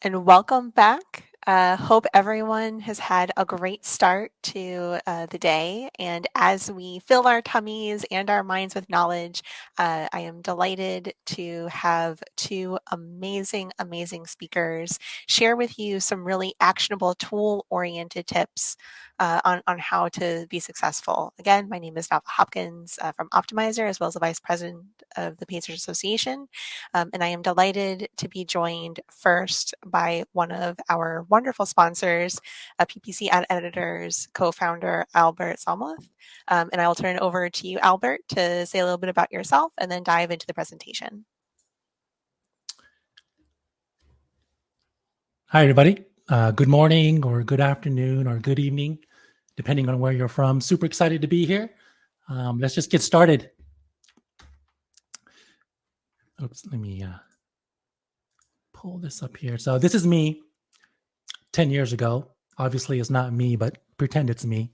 And welcome back. Hope everyone has had a great start to the day. And as we fill our tummies and our minds with knowledge, I am delighted to have two amazing speakers share with you some really actionable tool-oriented tips on how to be successful. Again, my name is Nava Hopkins from Optimizer, as well as the Vice President of the Pacers Association. And I am delighted to be joined first by one of our wonderful sponsors, PPC Ad Editor's co-founder, Albert Salmuth. And I will turn it over to you, Albert, to say a little bit about yourself and then dive into the presentation. Hi, everybody. Good morning or good afternoon or good evening, depending on where you're from. Super excited to be here. Let's just get started. Oops, let me pull this up here. So this is me 10 years ago. Obviously, it's not me, but pretend it's me.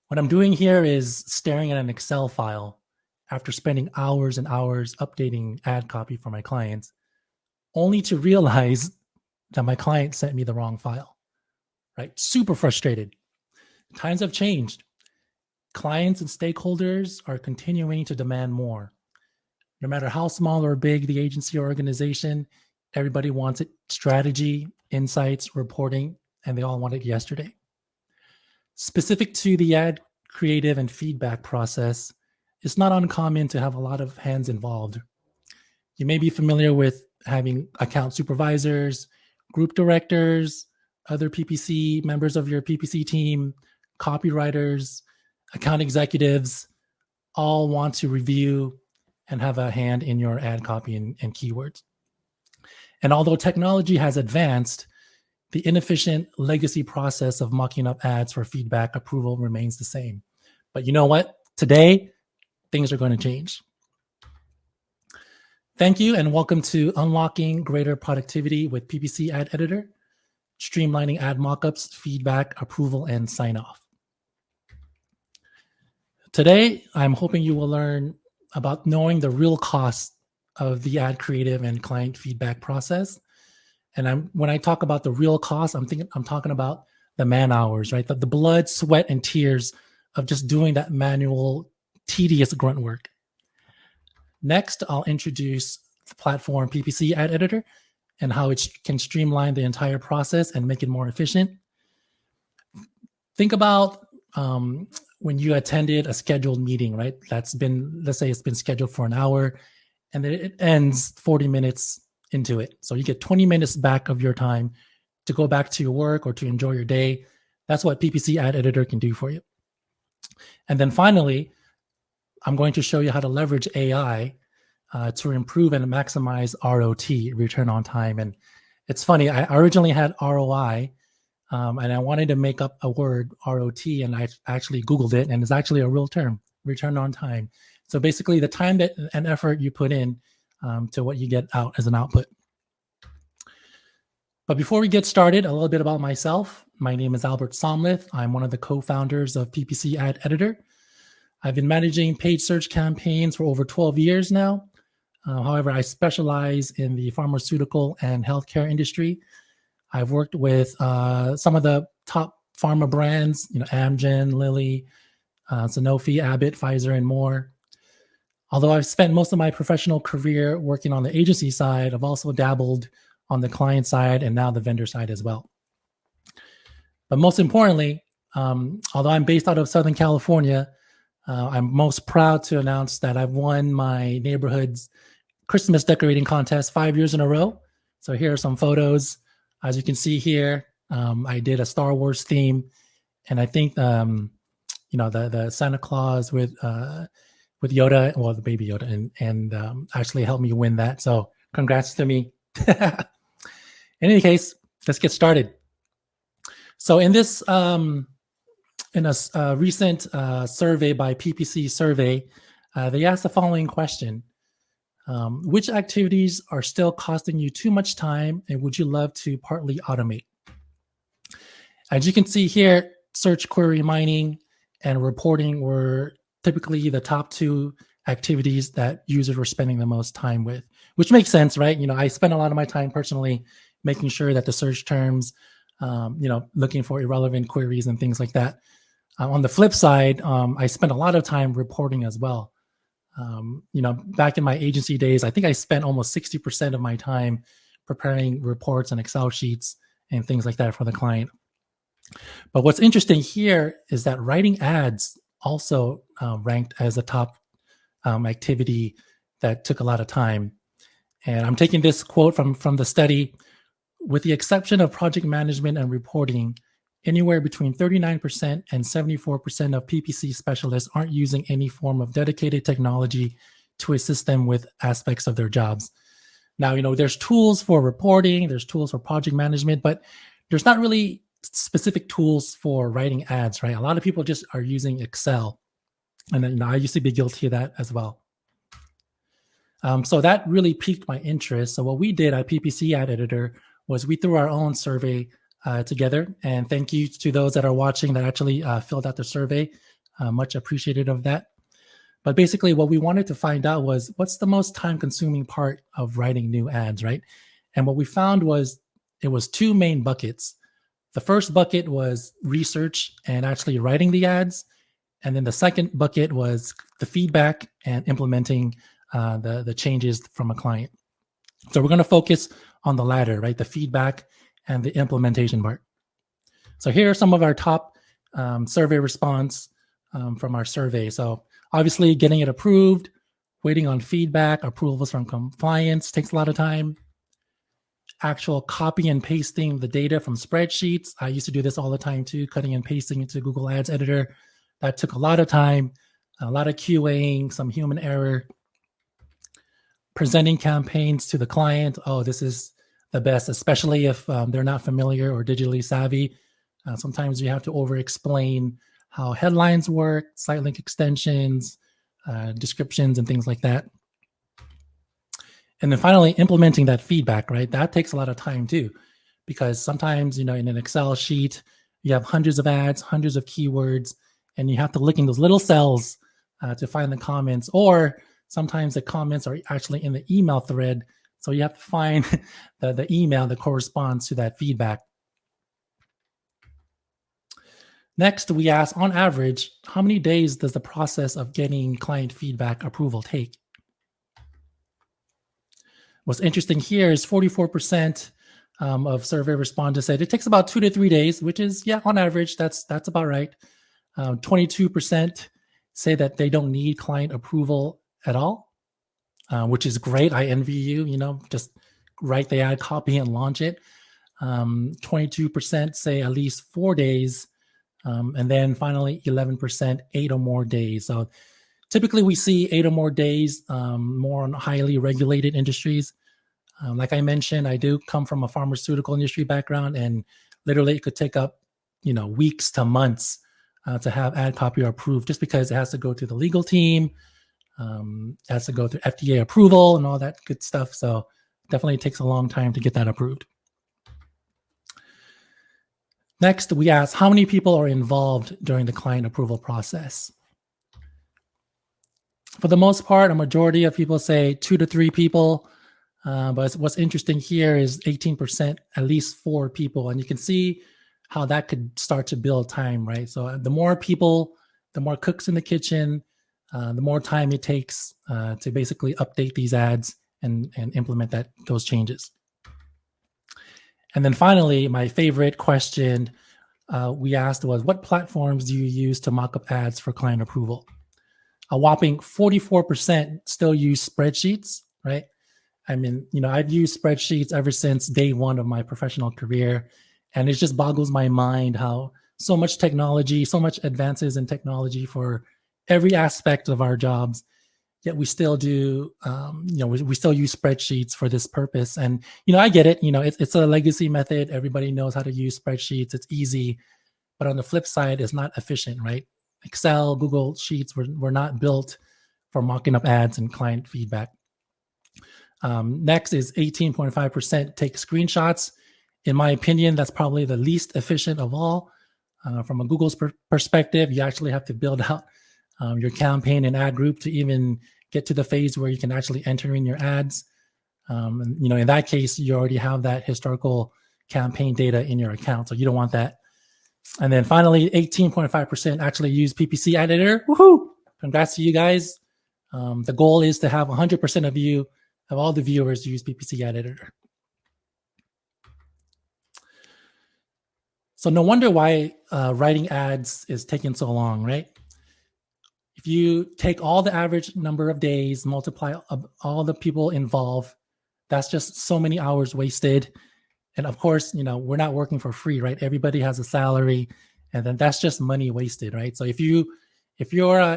What I'm doing here is staring at an Excel file after spending hours and hours updating ad copy for my clients, only to realize that my client sent me the wrong file, right? Super frustrated. Times have changed. Clients and stakeholders are continuing to demand more. No matter how small or big the agency or organization, everybody wants it. Strategy, insights, reporting, and they all want it yesterday. Specific to the ad creative and feedback process, it's not uncommon to have a lot of hands involved. You may be familiar with having account supervisors, group directors, other PPC members of your PPC team, copywriters, account executives, all want to review and have a hand in your ad copy and keywords. And although technology has advanced, the inefficient legacy process of mocking up ads for feedback approval remains the same. But you know what? Today, things are going to change. Thank you and welcome to Unlocking Greater Productivity with PPC Ad Editor, streamlining ad mockups, feedback, approval, and sign-off. Today, I'm hoping you will learn about knowing the real cost of the ad creative and client feedback process. And when I talk about the real cost, I'm talking about the man hours, right? The blood, sweat, and tears of just doing that manual, tedious grunt work. Next, I'll introduce the platform PPC Ad Editor and how it can streamline the entire process and make it more efficient. Think about when you attended a scheduled meeting, right? Let's say it's been scheduled for an hour and then it ends 40 minutes into it. So you get 20 minutes back of your time to go back to your work or to enjoy your day. That's what PPC Ad Editor can do for you. And then finally, I'm going to show you how to leverage AI to improve and maximize ROT, return on time. And it's funny, I originally had ROI, and I wanted to make up a word, ROT, and I actually Googled it, and it's actually a real term, return on time. So basically the time and effort you put in to what you get out as an output. But before we get started, a little bit about myself. My name is Albert Salmuth. I'm one of the co-founders of PPC Ad Editor. I've been managing paid search campaigns for over 12 years now. However, I specialize in the pharmaceutical and healthcare industry. I've worked with some of the top pharma brands, Amgen, Lilly, Sanofi, Abbott, Pfizer, and more. Although I've spent most of my professional career working on the agency side, I've also dabbled on the client side and now the vendor side as well. But most importantly, although I'm based out of Southern California, I'm most proud to announce that I've won my neighborhood's Christmas decorating contest 5 years in a row. So here are some photos. As you can see here, I did a Star Wars theme, and I think the Santa Claus with Yoda, well, the baby Yoda, and actually helped me win that. So congrats to me. In any case, let's get started. So in this, in a recent survey by PPC Survey, they asked the following question. Which activities are still costing you too much time and would you love to partly automate? As you can see here, search query mining and reporting were typically the top two activities that users were spending the most time with, which makes sense, right? I spend a lot of my time personally making sure that the search terms, looking for irrelevant queries and things like that. On the flip side, I spent a lot of time reporting as well. Back in my agency days, I think I spent almost 60% of my time preparing reports and Excel sheets and things like that for the client. But what's interesting here is that writing ads also ranked as a top activity that took a lot of time. And I'm taking this quote from the study. With the exception of project management and reporting, anywhere between 39% and 74% of PPC specialists aren't using any form of dedicated technology to assist them with aspects of their jobs. Now, there's tools for reporting, there's tools for project management, but there's not really specific tools for writing ads, right? A lot of people just are using Excel. And then I used to be guilty of that as well. So that really piqued my interest. So what we did at PPC Ad Editor was we threw our own survey together. And thank you to those that are watching that actually filled out the survey. Much appreciated of that. But basically what we wanted to find out was what's the most time-consuming part of writing new ads, right? And what we found was it was two main buckets. The first bucket was research and actually writing the ads. And then the second bucket was the feedback and implementing the changes from a client. So we're going to focus on the latter, right? The feedback and the implementation part. So here are some of our top survey response from our survey. So obviously getting it approved, waiting on feedback, approvals from compliance takes a lot of time. Actual copy and pasting the data from spreadsheets. I used to do this all the time too, cutting and pasting into Google Ads Editor. That took a lot of time, a lot of QAing, some human error. Presenting campaigns to the client. Oh, this is the best, especially if they're not familiar or digitally savvy. Sometimes you have to over-explain how headlines work, site link extensions, descriptions, and things like that. And then finally, implementing that feedback, right? That takes a lot of time too, because sometimes, in an Excel sheet, you have hundreds of ads, hundreds of keywords, and you have to look in those little cells to find the comments, or sometimes the comments are actually in the email thread. So you have to find the email that corresponds to that feedback. Next, we ask, on average, how many days does the process of getting client feedback approval take? What's interesting here is 44% of survey respondents said it takes about 2 to 3 days, which is, on average, that's about right. 22% say that they don't need client approval at all, which is great. I envy you, just write the ad copy and launch it. 22% say at least 4 days. And then finally, 11%, 8 or more days. So typically we see 8 or more days, more on highly regulated industries. Like I mentioned, I do come from a pharmaceutical industry background, and literally it could take up, weeks to months to have ad copy approved, just because it has to go through the legal team, has to go through FDA approval and all that good stuff. So definitely takes a long time to get that approved. Next, we ask how many people are involved during the client approval process. For the most part, a majority of people say 2 to 3 people. But what's interesting here is 18%, at least 4 people. And you can see how that could start to build time, right? So the more people, the more cooks in the kitchen, the more time it takes to basically update these ads and implement those changes. And then finally, my favorite question we asked was, what platforms do you use to mock up ads for client approval? A whopping 44% still use spreadsheets, right? I mean, I've used spreadsheets ever since day one of my professional career. And it just boggles my mind how so much technology, so much advances in technology for every aspect of our jobs, yet we still do, we still use spreadsheets for this purpose. And, I get it. It's a legacy method. Everybody knows how to use spreadsheets. It's easy. But on the flip side, it's not efficient, right? Excel, Google Sheets were not built for mocking up ads and client feedback. Next is 18.5% take screenshots. In my opinion, that's probably the least efficient of all. From a Google's perspective, you actually have to build out your campaign and ad group to even get to the phase where you can actually enter in your ads. And, in that case, you already have that historical campaign data in your account, so you don't want that. And then finally, 18.5% actually use PPC Ad Editor. Woohoo! Congrats to you guys. The goal is to have 100% of all the viewers use PPC Ad Editor. So no wonder why writing ads is taking so long, right? If you take all the average number of days, multiply all the people involved, that's just so many hours wasted. And of course, we're not working for free, right? Everybody has a salary, and then that's just money wasted, right? So if you're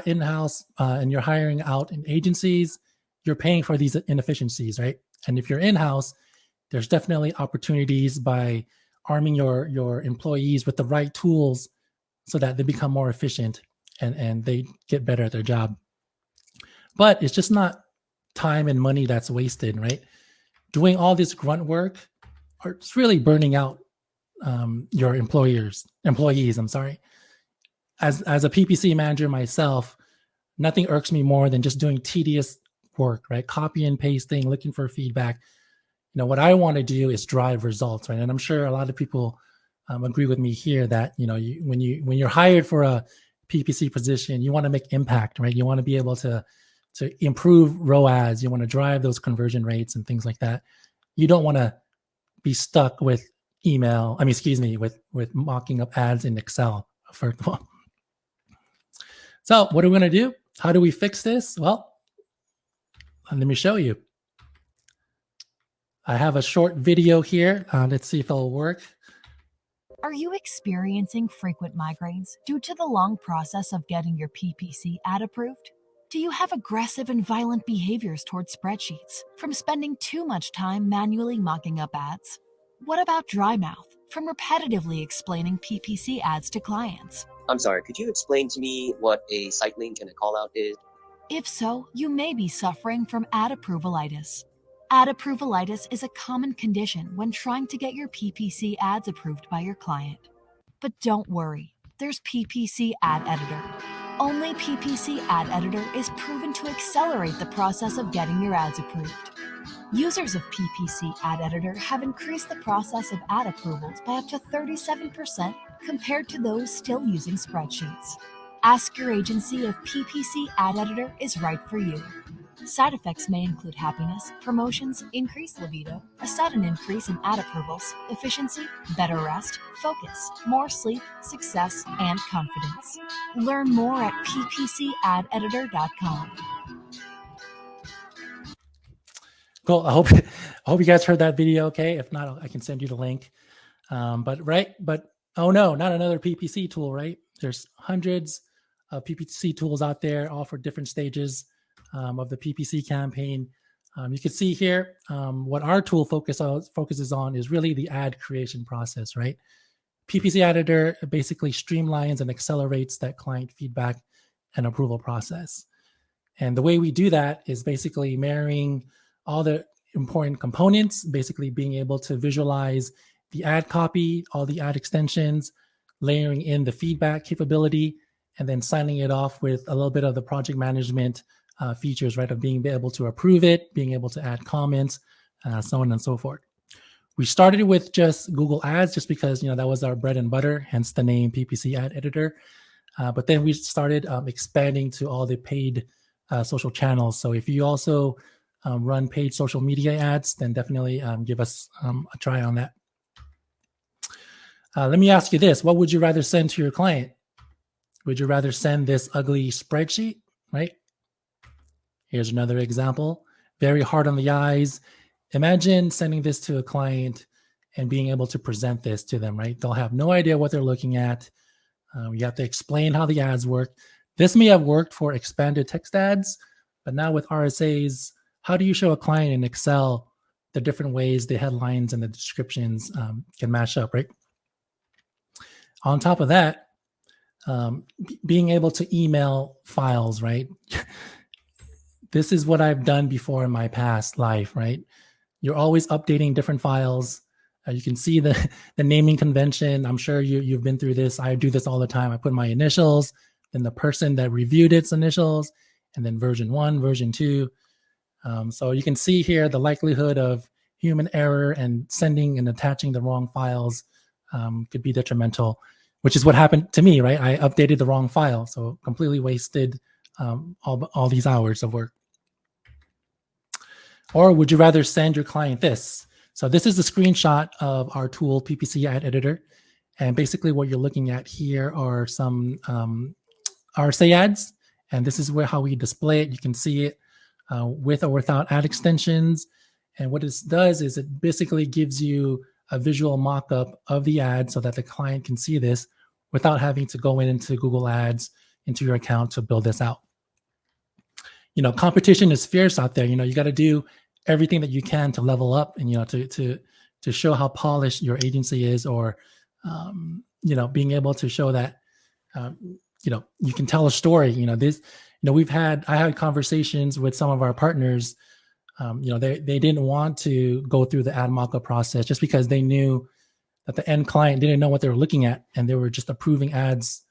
in-house and you're hiring out in agencies, you're paying for these inefficiencies, right? And if you're in-house, there's definitely opportunities by arming your employees with the right tools so that they become more efficient and they get better at their job. But it's just not time and money that's wasted, right? Doing all this grunt work, it's really burning out your employees. I'm sorry. As a PPC manager myself, nothing irks me more than just doing tedious work, right? Copy and pasting, looking for feedback. What I want to do is drive results, right? And I'm sure a lot of people agree with me here that when you're hired for a PPC position, you want to make impact, right? You want to be able to improve ROAS. You want to drive those conversion rates and things like that. You don't want to be stuck with with mocking up ads in Excel, first of all. So what are we going to do? How do we fix this? Well, let me show you. I have a short video here. Let's see if it'll work. Are you experiencing frequent migraines due to the long process of getting your PPC ad approved? Do you have aggressive and violent behaviors towards spreadsheets from spending too much time manually mocking up ads? What about dry mouth from repetitively explaining PPC ads to clients? I'm sorry, could you explain to me what a site link and a callout is? If so, you may be suffering from ad approvalitis. Ad approvalitis is a common condition when trying to get your PPC ads approved by your client. But don't worry, there's PPC Ad Editor. Only PPC Ad Editor is proven to accelerate the process of getting your ads approved. Users of PPC Ad Editor have increased the process of ad approvals by up to 37% compared to those still using spreadsheets. Ask your agency if PPC Ad Editor is right for you. Side effects may include happiness, promotions, increased libido, a sudden increase in ad approvals, efficiency, better rest, focus, more sleep, success, and confidence. Learn more at ppcadeditor.com. Cool. I hope you guys heard that video. Okay. If not, I can send you the link. But oh no, not another PPC tool, right? There's hundreds of PPC tools out there, all for different stages of the PPC campaign. You can see here what our tool focuses on is really the ad creation process, right? PPC Editor basically streamlines and accelerates that client feedback and approval process. And the way we do that is basically marrying all the important components, basically being able to visualize the ad copy, all the ad extensions, layering in the feedback capability, and then signing it off with a little bit of the project management features, right, of being able to approve it, being able to add comments, so on and so forth. We started with just Google Ads just because, that was our bread and butter, hence the name PPC Ad Editor. But then we started expanding to all the paid social channels. So if you also run paid social media ads, then definitely give us a try on that. Let me ask you this. What would you rather send to your client? Would you rather send this ugly spreadsheet, right? Here's another example. Very hard on the eyes. Imagine sending this to a client and being able to present this to them, right? They'll have no idea what they're looking at. You have to explain how the ads work. This may have worked for expanded text ads, but now with RSAs, how do you show a client in Excel the different ways the headlines and the descriptions can match up, right? On top of that, being able to email files, right? This is what I've done before in my past life, right? You're always updating different files. You can see the naming convention. I'm sure you've been through this. I do this all the time. I put my initials, then the person that reviewed its initials, and then version 1, version 2. So you can see here the likelihood of human error and sending and attaching the wrong files could be detrimental, which is what happened to me, right? I updated the wrong file, so completely wasted all these hours of work. Or would you rather send your client this? So this is a screenshot of our tool, PPC Ad Editor. And basically what you're looking at here are some RSA ads. And this is how we display it. You can see it with or without ad extensions. And what this does is it basically gives you a visual mock-up of the ad so that the client can see this without having to go into Google Ads, into your account to build this out. You know, competition is fierce out there. You know, you got to do everything that you can to level up and, you know, to show how polished your agency is, or, you know, being able to show that, you know, you can tell a story. You know, this, you know, I had conversations with some of our partners. You know, they didn't want to go through the ad mock-up process just because they knew that the end client didn't know what they were looking at, and they were just approving ads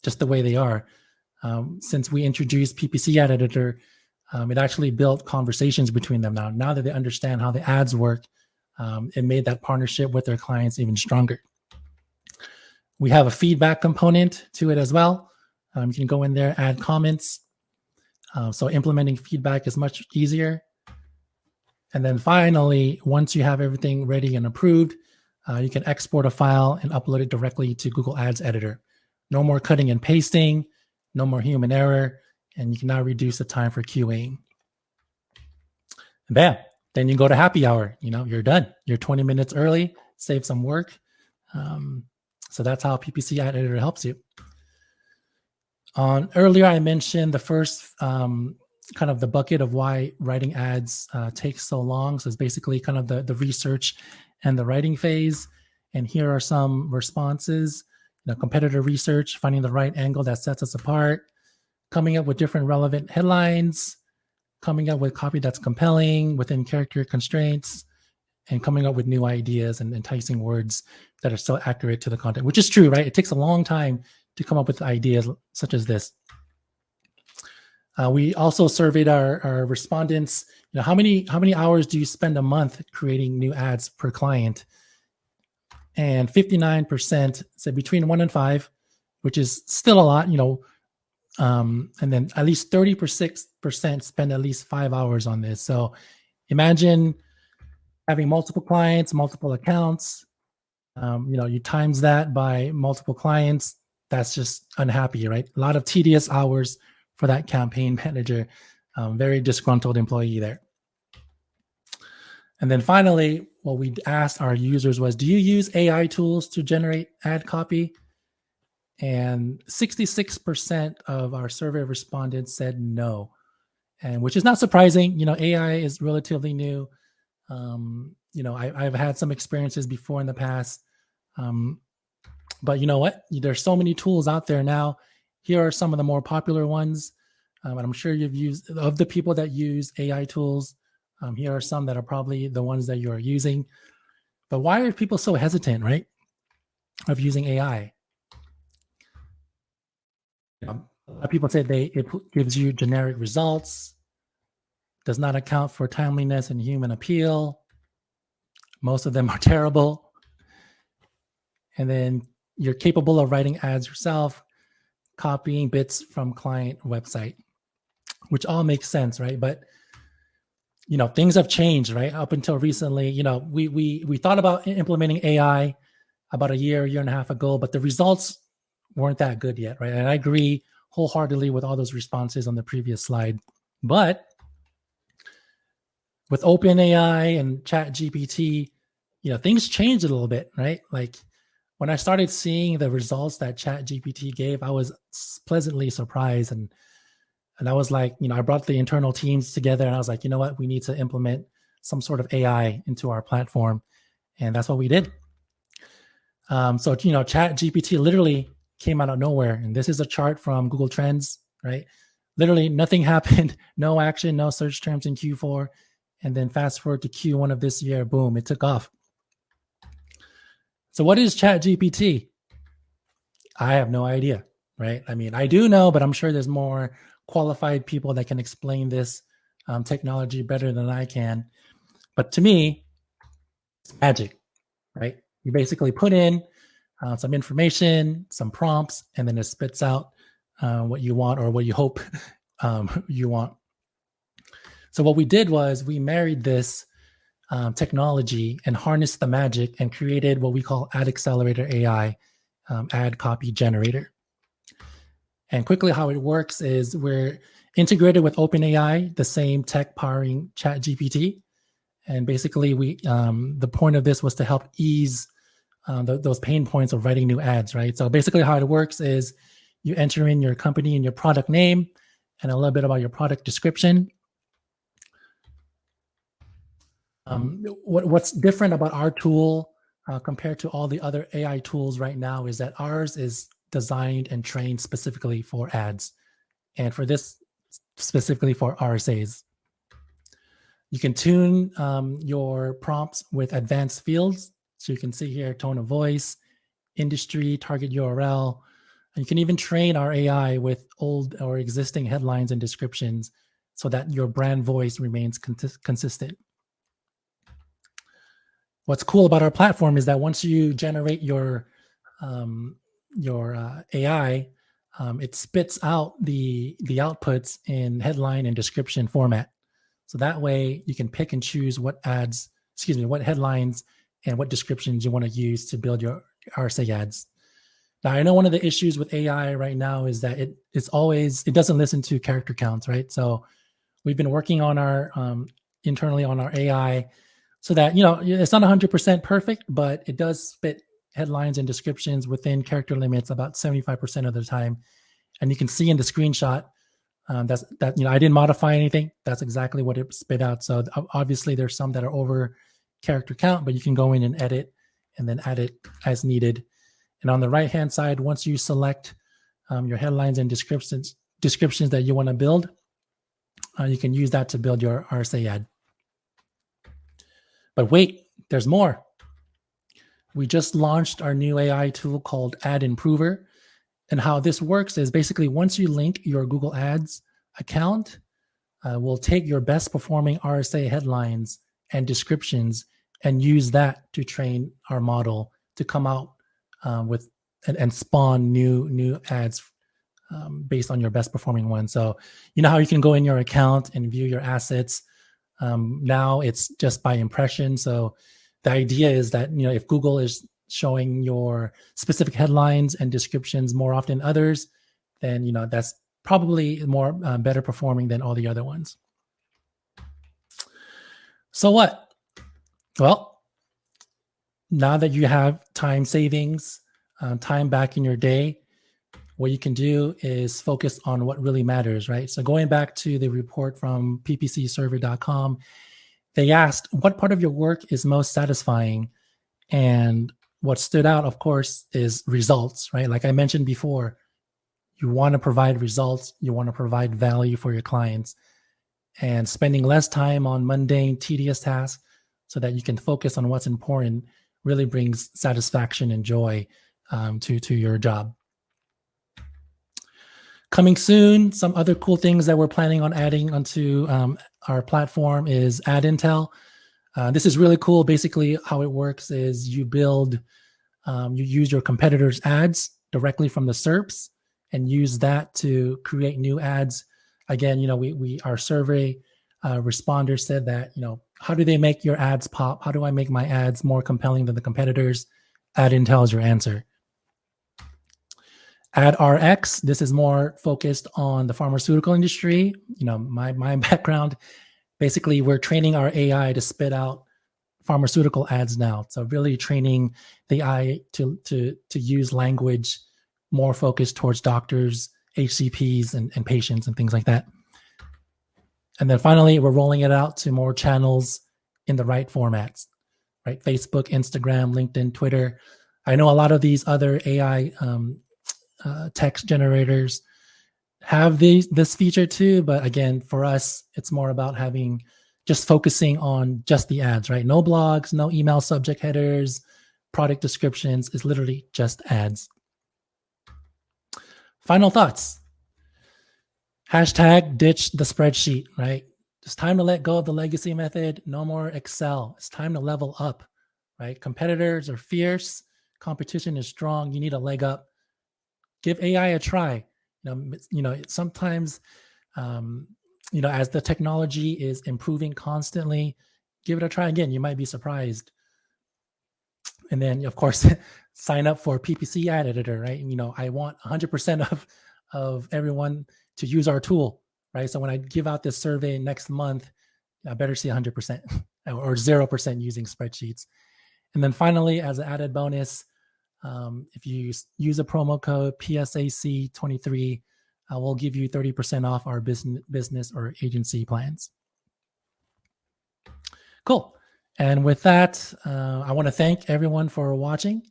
just the way they are. Since we introduced PPC Ad Editor, it actually built conversations between them. Now that they understand how the ads work, it made that partnership with their clients even stronger. We have a feedback component to it as well. You can go in there, add comments. So implementing feedback is much easier. And then finally, once you have everything ready and approved, you can export a file and upload it directly to Google Ads Editor. No more cutting and pasting, no more human error, and you can now reduce the time for QAing. And bam, then you go to happy hour. You know, you're done. You're 20 minutes early, save some work. So that's how PPC Ad Editor helps you. Earlier, I mentioned the first kind of the bucket of why writing ads takes so long. So it's basically kind of the research and the writing phase. And here are some responses. You know, competitor research, finding the right angle that sets us apart, coming up with different relevant headlines, coming up with copy that's compelling within character constraints, and coming up with new ideas and enticing words that are still accurate to the content, which is true, right? It takes a long time to come up with ideas such as this. We also surveyed our respondents. You know, how many hours do you spend a month creating new ads per client? And 59% said between 1 and 5, which is still a lot, you know. And then at least 36% spend at least 5 hours on this. So imagine having multiple clients, multiple accounts. You know, you times that by multiple clients. That's just unhappy, right? A lot of tedious hours for that campaign manager. Very disgruntled employee there. And then finally, what we asked our users was, do you use AI tools to generate ad copy? And 66% of our survey respondents said no, and which is not surprising. You know, AI is relatively new. You know, I've had some experiences before in the past. But you know what? There's so many tools out there now. Here are some of the more popular ones. And I'm sure you've used, of the people that use AI tools, here are some that are probably the ones that you are using. But why are people so hesitant, right, of using AI? You know, a lot of people say it gives you generic results, does not account for timeliness and human appeal. Most of them are terrible. And then you're capable of writing ads yourself, copying bits from client website, which all makes sense, right? But you know, things have changed, right? Up until recently, you know, we thought about implementing AI about a year and a half ago, but the results weren't that good yet, right? And I agree wholeheartedly with all those responses on the previous slide. But with OpenAI and ChatGPT, you know, things changed a little bit, right? Like when I started seeing the results that ChatGPT gave, I was pleasantly surprised. And I was like, you know, I brought the internal teams together and I was like, you know what, we need to implement some sort of AI into our platform. And that's what we did. So, you know, ChatGPT literally came out of nowhere. And this is a chart from Google Trends, right? Literally nothing happened, no action, no search terms in Q4. And then fast forward to Q1 of this year, boom, it took off. So what is ChatGPT? I have no idea, right? I mean, I do know, but I'm sure there's more qualified people that can explain this technology better than I can. But to me, it's magic, right? You basically put in some information, some prompts, and then it spits out what you want or what you hope you want. So what we did was we married this technology and harnessed the magic and created what we call Ad Accelerator AI, ad copy generator. And quickly how it works is we're integrated with OpenAI, the same tech powering ChatGPT. And basically the point of this was to help ease those pain points of writing new ads, right? So basically how it works is you enter in your company and your product name and a little bit about your product description. What's different about our tool compared to all the other AI tools right now is that ours is designed and trained specifically for ads, and for this specifically for RSAs. You can tune your prompts with advanced fields. So you can see here tone of voice, industry, target URL. And you can even train our AI with old or existing headlines and descriptions so that your brand voice remains consistent. What's cool about our platform is that once you generate your AI, it spits out the outputs in headline and description format. So that way you can pick and choose what headlines and what descriptions you want to use to build your RSA ads. Now, I know one of the issues with AI right now is that it doesn't listen to character counts, right? So we've been working on our internally on our AI so that, it's not 100% perfect, but it does spit headlines and descriptions within character limits about 75% of the time. And you can see in the screenshot I didn't modify anything. That's exactly what it spit out. So obviously there's some that are over character count, but you can go in and edit and then add it as needed. And on the right-hand side, once you select your headlines and descriptions that you want to build, you can use that to build your RSA ad. But wait, there's more. We just launched our new AI tool called Ad Improver. And how this works is basically once you link your Google Ads account, we'll take your best performing RSA headlines and descriptions and use that to train our model to come out with and spawn new ads based on your best performing one. So you know how you can go in your account and view your assets. Now it's just by impression. So the idea is that, if Google is showing your specific headlines and descriptions more often than others, then, that's probably more better performing than all the other ones. So what? Well, now that you have time savings, time back in your day, what you can do is focus on what really matters, right? So going back to the report from ppcsurvey.com, they asked what part of your work is most satisfying, and what stood out, of course, is results, right? Like I mentioned before, you want to provide results, you want to provide value for your clients, and spending less time on mundane, tedious tasks so that you can focus on what's important really brings satisfaction and joy to your job. Coming soon, some other cool things that we're planning on adding onto our platform is Ad Intel. This is really cool. Basically, how it works is you use your competitors' ads directly from the SERPs and use that to create new ads. Again, our survey responders said that, how do they make your ads pop? How do I make my ads more compelling than the competitors? Ad Intel is your answer. AdRx, this is more focused on the pharmaceutical industry. My background, basically we're training our AI to spit out pharmaceutical ads now. So really training the AI to use language more focused towards doctors, HCPs, and patients and things like that. And then finally, we're rolling it out to more channels in the right formats, right? Facebook, Instagram, LinkedIn, Twitter. I know a lot of these other AI text generators have this feature too, but again, for us, it's more about just focusing on just the ads, right? No blogs, no email subject headers, product descriptions. It's literally just ads. Final thoughts. # ditch the spreadsheet, right? It's time to let go of the legacy method. No more Excel. It's time to level up, right? Competitors are fierce. Competition is strong. You need a leg up. Give AI a try. Sometimes, as the technology is improving constantly, give it a try again. You might be surprised. And then, of course, sign up for PPC Ad Editor, right? I want 100% of everyone to use our tool, right? So when I give out this survey next month, I better see 100% or 0% using spreadsheets. And then finally, as an added bonus, if you use a promo code PSAC23, we'll give you 30% off our business or agency plans. Cool. And with that, I want to thank everyone for watching.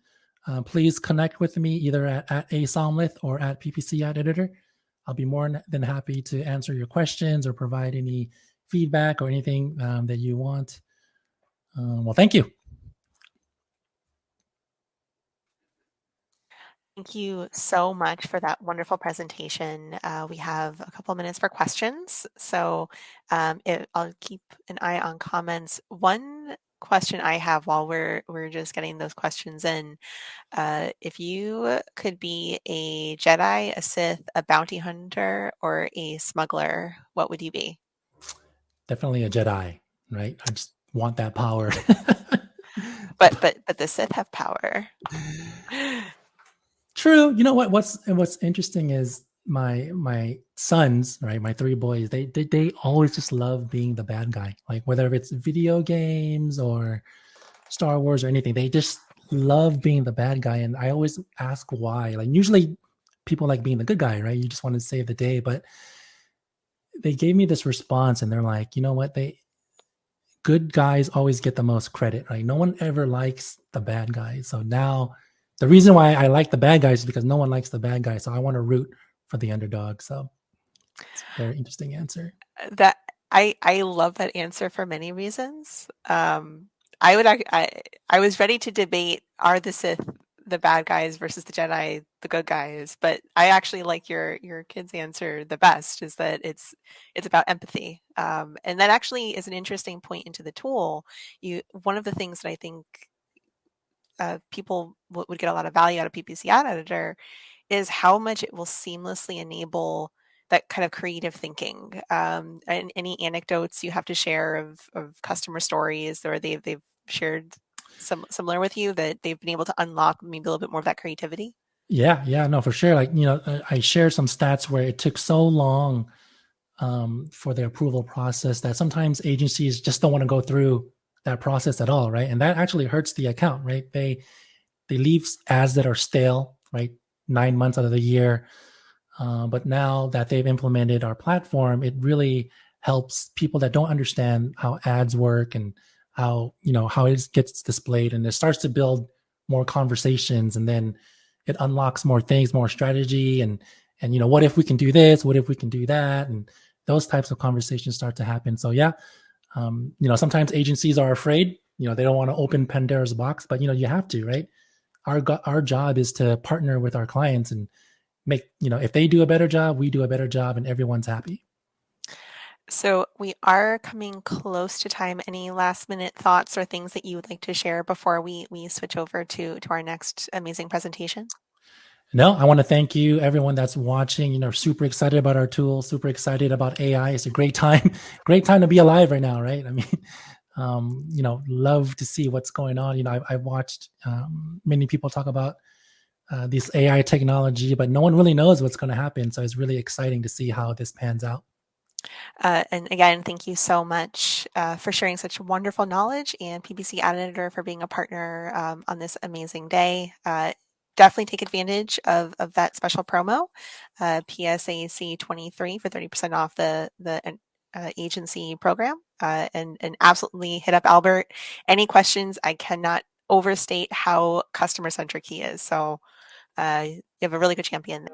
Please connect with me either at asomlith or at PPC Ad Editor. I'll be more than happy to answer your questions or provide any feedback or anything that you want. Well, thank you. Thank you so much for that wonderful presentation. We have a couple minutes for questions, so I'll keep an eye on comments. One question I have while we're just getting those questions in, if you could be a Jedi, a Sith, a bounty hunter, or a smuggler, what would you be? Definitely a Jedi, right? I just want that power. But the Sith have power. True. You know what? What's interesting is my sons, right? My three boys, they always just love being the bad guy. Like whether it's video games or Star Wars or anything, they just love being the bad guy. And I always ask why. Like usually people like being the good guy, right? You just want to save the day. But they gave me this response and they're like, you know what? Good guys always get the most credit, right? No one ever likes the bad guys. So now the reason why I like the bad guys is because no one likes the bad guys. So I want to root for the underdog. So it's a very interesting answer. That I love that answer for many reasons. I was ready to debate, are the Sith the bad guys versus the Jedi the good guys, but I actually like your kid's answer the best, is that it's about empathy. And that actually is an interesting point into the tool. One of the things that I think people would get a lot of value out of PPC Ad Editor is how much it will seamlessly enable that kind of creative thinking. And any anecdotes you have to share of customer stories, or they've shared similar with you, that they've been able to unlock maybe a little bit more of that creativity? Yeah, no, for sure. Like, I shared some stats where it took so long for the approval process that sometimes agencies just don't want to go through that process at all, right? And that actually hurts the account, right? They leave ads that are stale, right? 9 months out of the year. But now that they've implemented our platform, it really helps people that don't understand how ads work and how it gets displayed, and it starts to build more conversations, and then it unlocks more things, more strategy, and what if we can do this? What if we can do that? And those types of conversations start to happen. So yeah, sometimes agencies are afraid. They don't want to open Pandora's box, but you have to, right? Our job is to partner with our clients and make, if they do a better job, we do a better job, and everyone's happy. So we are coming close to time. Any last minute thoughts or things that you would like to share before we switch over to our next amazing presentation? No, I want to thank you, everyone that's watching. Super excited about our tool, super excited about AI. It's a great time to be alive right now, right? I mean, love to see what's going on. I've watched many people talk about this AI technology, but no one really knows what's going to happen. So it's really exciting to see how this pans out. And again, thank you so much for sharing such wonderful knowledge, and PPC Ad Editor for being a partner on this amazing day. Definitely take advantage of that special promo, PSAC23 for 30% off the agency program, and absolutely hit up Albert. Any questions? I cannot overstate how customer centric he is. So you have a really good champion.